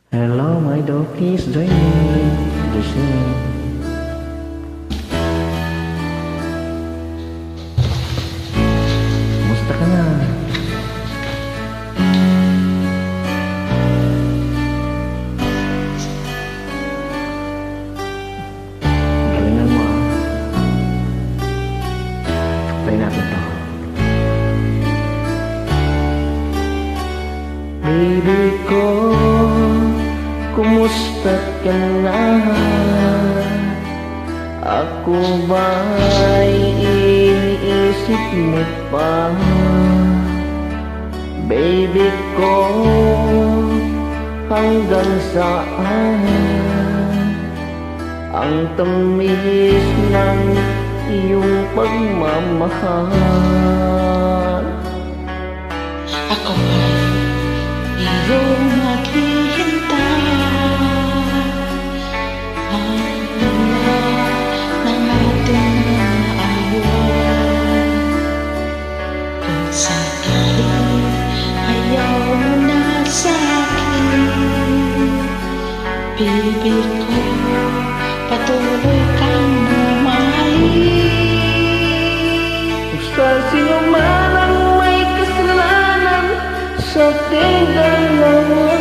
Hello, my dog, please join me to sing. Musta ka na? Galingan mo ah. Try natin to. Baby ko, kumusta ka na? Ako ba'y iniisip mo pa? Baby ko, hanggang saan ang tamis ng iyong pagmamahal? Ako ay iyong maghihintay hanggang ng ating mga awan. Kung sakali ayaw mo na sa'kin, bibig ko patuloy kang mamahalin. Sa sino man ang may kasalanan sa ating dalawa,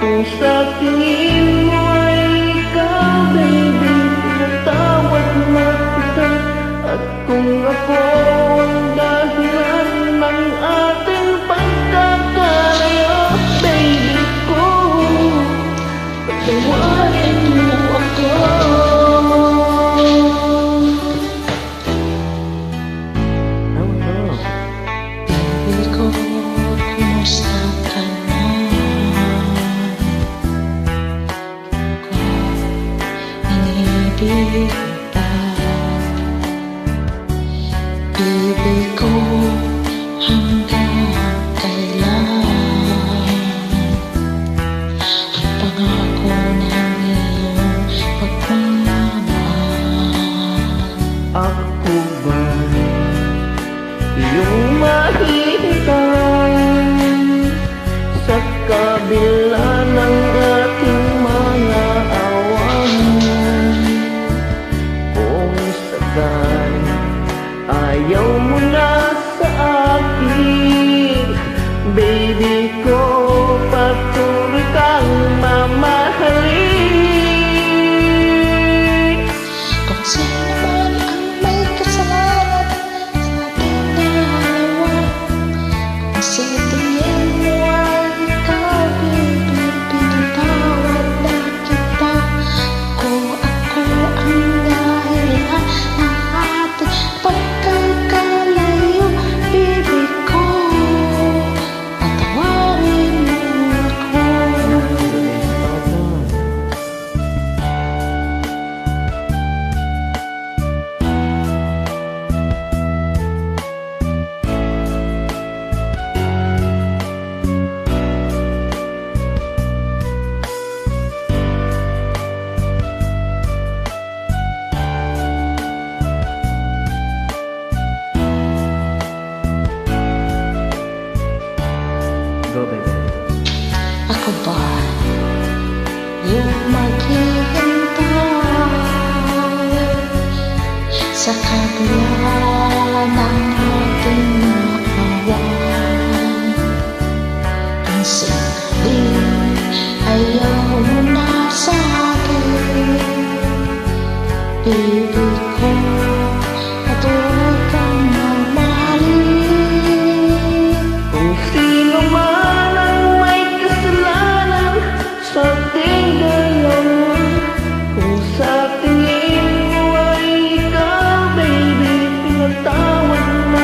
kung sa tingin mo ay ikaw, baby, pinatawad na kita. At kung ako ang dahilan ng ating pagkakalayo, baby ko, patawarin mo ako. Baby ko, kumusta ka na? Ko, iniibig kita. Baby ko, hanggang kailan ang pangako ng iyong pagmamahal? Ako ba'y iyong mahihintay sa kabila ng ating mga awan? Kung sakali ayaw mo na sa akin, baby ko, patuloy kang mamahalin. Kung sino man ang may kasalanan sa ating dalawa, kung sa tingin mo ay ikaw, baby, pinatawad na kita. Kung ako ang dahilan ng ating pagkakalayo, baby ko, patawarin mo ako. Go, baby. Ako ba yung maghihintay sa kabila ng ating awan? Kung sakaling ayaw mo na sa akin, baby ko, patuloy kang mamahalin. Kung sino man ang may kasalanan sa ating dalawa, kung sa tingin mo ay ikaw, baby, pinatawad na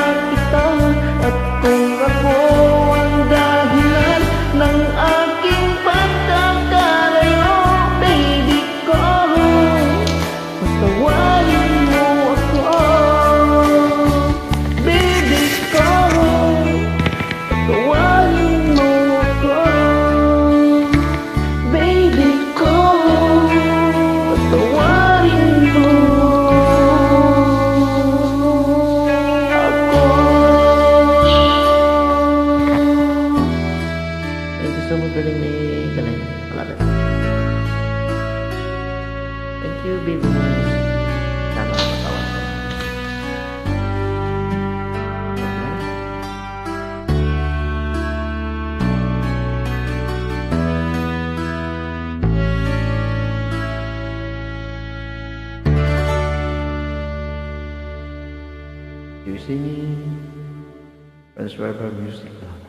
you be mine. Sana matawa ko. You see me, Transcriber Music Lab.